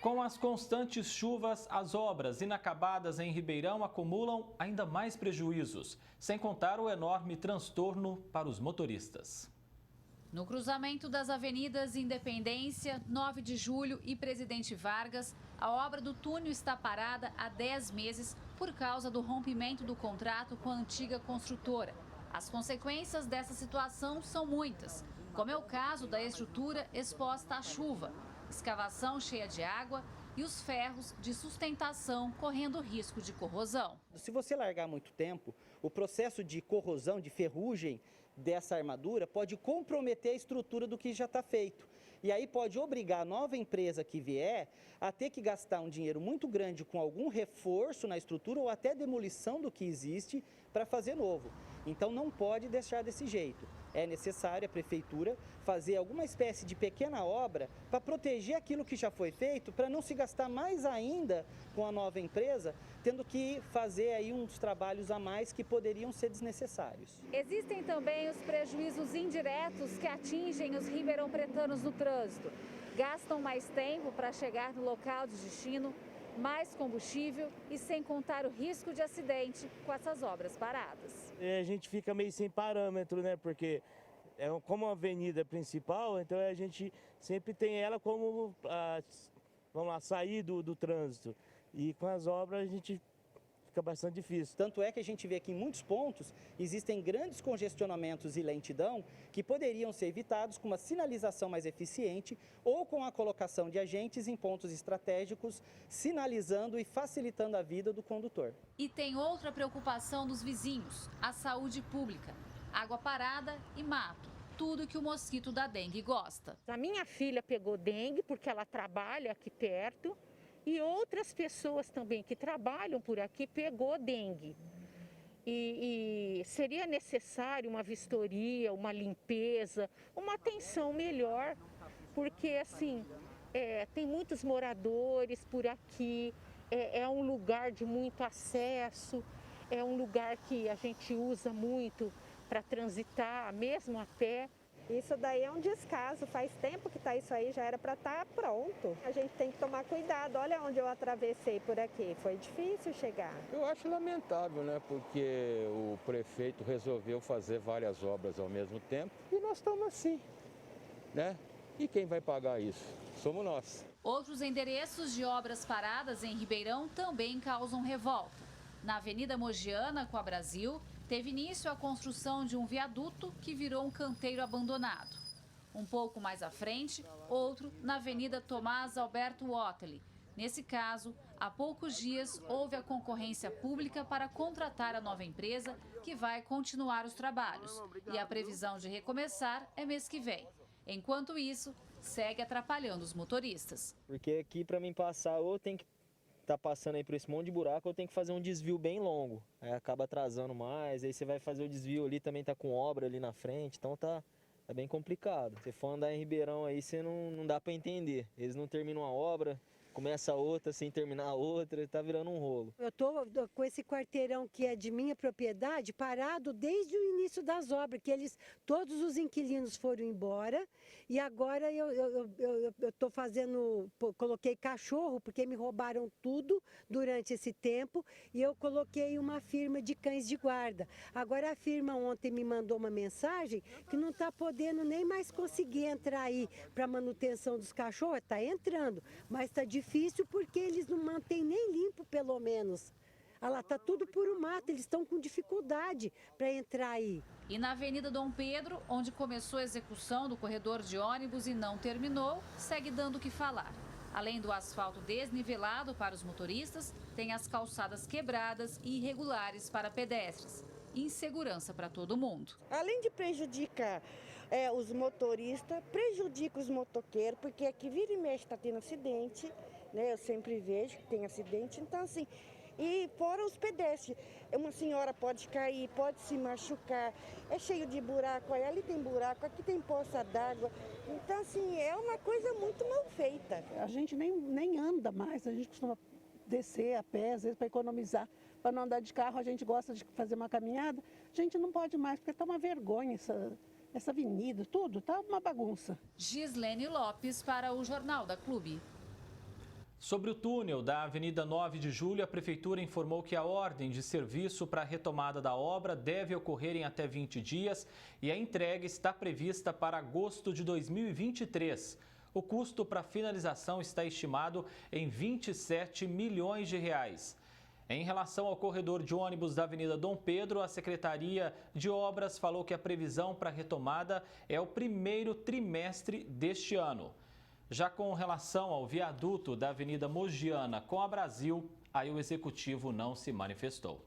Com as constantes chuvas, as obras inacabadas em Ribeirão acumulam ainda mais prejuízos, sem contar o enorme transtorno para os motoristas. No cruzamento das avenidas Independência, 9 de Julho e Presidente Vargas, a obra do túnel está parada há 10 meses por causa do rompimento do contrato com a antiga construtora. As consequências dessa situação são muitas, como é o caso da estrutura exposta à chuva, escavação cheia de água e os ferros de sustentação correndo risco de corrosão. Se você largar muito tempo, o processo de corrosão, de ferrugem dessa armadura pode comprometer a estrutura do que já está feito. E aí pode obrigar a nova empresa que vier a ter que gastar um dinheiro muito grande com algum reforço na estrutura ou até demolição do que existe para fazer novo. Então não pode deixar desse jeito. É necessário a prefeitura fazer alguma espécie de pequena obra para proteger aquilo que já foi feito, para não se gastar mais ainda com a nova empresa, tendo que fazer aí uns trabalhos a mais que poderiam ser desnecessários. Existem também os prejuízos indiretos que atingem os ribeirão-pretanos no trânsito. Gastam mais tempo para chegar no local de destino, mais combustível e sem contar o risco de acidente com essas obras paradas. A gente fica meio sem parâmetro, né? Porque como uma avenida principal, então a gente sempre tem ela como, vamos lá, sair do trânsito. E com as obras a gente fica bastante difícil. Tanto é que a gente vê que em muitos pontos existem grandes congestionamentos e lentidão que poderiam ser evitados com uma sinalização mais eficiente ou com a colocação de agentes em pontos estratégicos, sinalizando e facilitando a vida do condutor. E tem outra preocupação dos vizinhos, a saúde pública. Água parada e mato, tudo que o mosquito da dengue gosta. A minha filha pegou dengue porque ela trabalha aqui perto. E outras pessoas também que trabalham por aqui pegou dengue. E seria necessário uma vistoria, uma limpeza, uma atenção melhor, porque assim, tem muitos moradores por aqui, é um lugar de muito acesso, é um lugar que a gente usa muito para transitar, mesmo a pé. Isso daí é um descaso, faz tempo que isso aí, já era para estar pronto. A gente tem que tomar cuidado, olha onde eu atravessei por aqui, foi difícil chegar. Eu acho lamentável, né, porque o prefeito resolveu fazer várias obras ao mesmo tempo e nós estamos assim, né? E quem vai pagar isso? Somos nós. Outros endereços de obras paradas em Ribeirão também causam revolta. Na Avenida Mogiana com a Brasil, teve início a construção de um viaduto que virou um canteiro abandonado. Um pouco mais à frente, outro na Avenida Tomás Alberto Otteli. Nesse caso, há poucos dias houve a concorrência pública para contratar a nova empresa que vai continuar os trabalhos. E a previsão de recomeçar é mês que vem. Enquanto isso, segue atrapalhando os motoristas. Porque aqui para mim passar ou tem que tá passando aí por esse monte de buraco, eu tenho que fazer um desvio bem longo. Aí acaba atrasando mais, aí você vai fazer o desvio ali, também tá com obra ali na frente, então tá bem complicado. Se for andar em Ribeirão aí, você não dá para entender. Eles não terminam a obra, começa outra sem terminar a outra, tá virando um rolo. Eu tô com esse quarteirão que é de minha propriedade parado desde o início das obras, que todos os inquilinos foram embora e agora eu tô coloquei cachorro porque me roubaram tudo durante esse tempo e eu coloquei uma firma de cães de guarda. Agora a firma ontem me mandou uma mensagem que não tá podendo nem mais conseguir entrar aí para manutenção dos cachorros, tá entrando, mas tá difícil porque eles não mantêm nem limpo, pelo menos. Ah lá, tá tudo puro mato, eles estão com dificuldade para entrar aí. E na Avenida Dom Pedro, onde começou a execução do corredor de ônibus e não terminou, segue dando o que falar. Além do asfalto desnivelado para os motoristas, tem as calçadas quebradas e irregulares para pedestres. Insegurança para todo mundo. Além de prejudicar os motoristas, prejudica os motoqueiros, porque aqui vira e mexe está tendo acidente, né? Eu sempre vejo que tem acidente, então assim, e fora os pedestres, uma senhora pode cair, pode se machucar, é cheio de buraco, aí ali tem buraco, aqui tem poça d'água, então assim, é uma coisa muito mal feita. A gente nem anda mais, a gente costuma descer a pé, às vezes para economizar, para não andar de carro, a gente gosta de fazer uma caminhada, a gente não pode mais, porque está uma vergonha essa avenida, tudo, está uma bagunça. Gislene Lopes para o Jornal da Clube. Sobre o túnel da Avenida 9 de Julho, a Prefeitura informou que a ordem de serviço para a retomada da obra deve ocorrer em até 20 dias e a entrega está prevista para agosto de 2023. O custo para a finalização está estimado em 27 milhões de reais. Em relação ao corredor de ônibus da Avenida Dom Pedro, a Secretaria de Obras falou que a previsão para a retomada é o primeiro trimestre deste ano. Já com relação ao viaduto da Avenida Mogiana com a Brasil, aí o Executivo não se manifestou.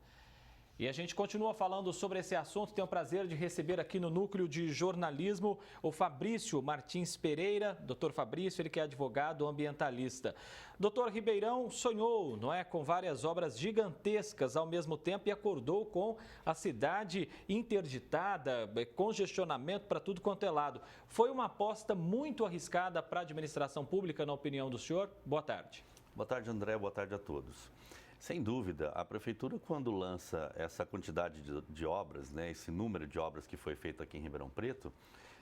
E a gente continua falando sobre esse assunto. Tenho o prazer de receber aqui no Núcleo de Jornalismo o Fabrício Martins Pereira. Doutor Fabrício, ele que é advogado ambientalista. Doutor, Ribeirão sonhou, não é, com várias obras gigantescas ao mesmo tempo e acordou com a cidade interditada, congestionamento para tudo quanto é lado. Foi uma aposta muito arriscada para a administração pública, na opinião do senhor? Boa tarde. Boa tarde, André. Boa tarde a todos. Sem dúvida, a Prefeitura, quando lança essa quantidade de obras, né, esse número de obras que foi feito aqui em Ribeirão Preto,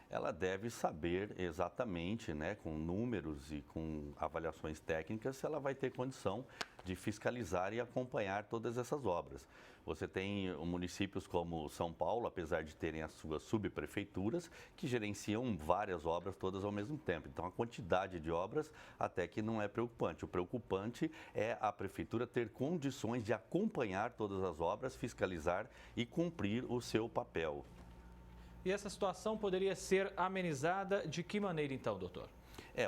ela deve saber exatamente, né, com números e com avaliações técnicas, se ela vai ter condição de fiscalizar e acompanhar todas essas obras. Você tem municípios como São Paulo, apesar de terem as suas subprefeituras, que gerenciam várias obras todas ao mesmo tempo. Então, a quantidade de obras até que não é preocupante. O preocupante é a Prefeitura ter condições de acompanhar todas as obras, fiscalizar e cumprir o seu papel. E essa situação poderia ser amenizada de que maneira então, doutor?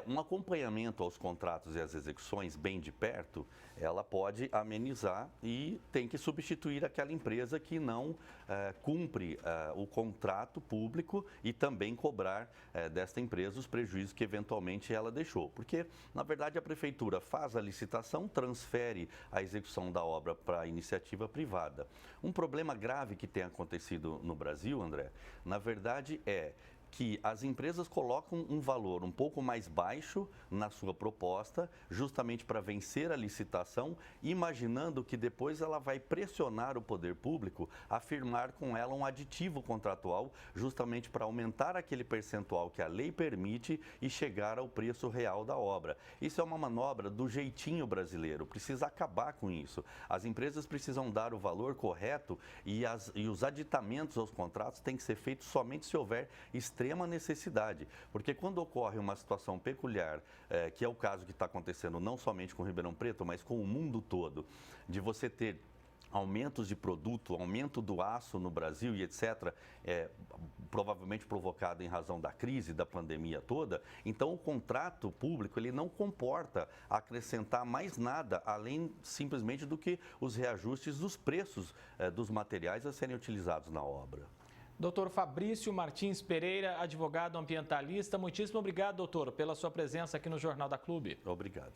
Um acompanhamento aos contratos e às execuções bem de perto, ela pode amenizar e tem que substituir aquela empresa que não cumpre o contrato público e também cobrar desta empresa os prejuízos que eventualmente ela deixou. Porque, na verdade, a Prefeitura faz a licitação, transfere a execução da obra para a iniciativa privada. Um problema grave que tem acontecido no Brasil, André, na verdade é que as empresas colocam um valor um pouco mais baixo na sua proposta, justamente para vencer a licitação, imaginando que depois ela vai pressionar o poder público a firmar com ela um aditivo contratual, justamente para aumentar aquele percentual que a lei permite e chegar ao preço real da obra. Isso é uma manobra do jeitinho brasileiro, precisa acabar com isso. As empresas precisam dar o valor correto e os aditamentos aos contratos têm que ser feitos somente se houver extrema necessidade, porque quando ocorre uma situação peculiar, que é o caso que está acontecendo não somente com Ribeirão Preto, mas com o mundo todo, de você ter aumentos de produto, aumento do aço no Brasil e etc., provavelmente provocado em razão da crise, da pandemia toda, então o contrato público ele não comporta acrescentar mais nada, além simplesmente do que os reajustes dos preços dos materiais a serem utilizados na obra. Doutor Fabrício Martins Pereira, advogado ambientalista, muitíssimo obrigado, doutor, pela sua presença aqui no Jornal da Clube. Obrigado.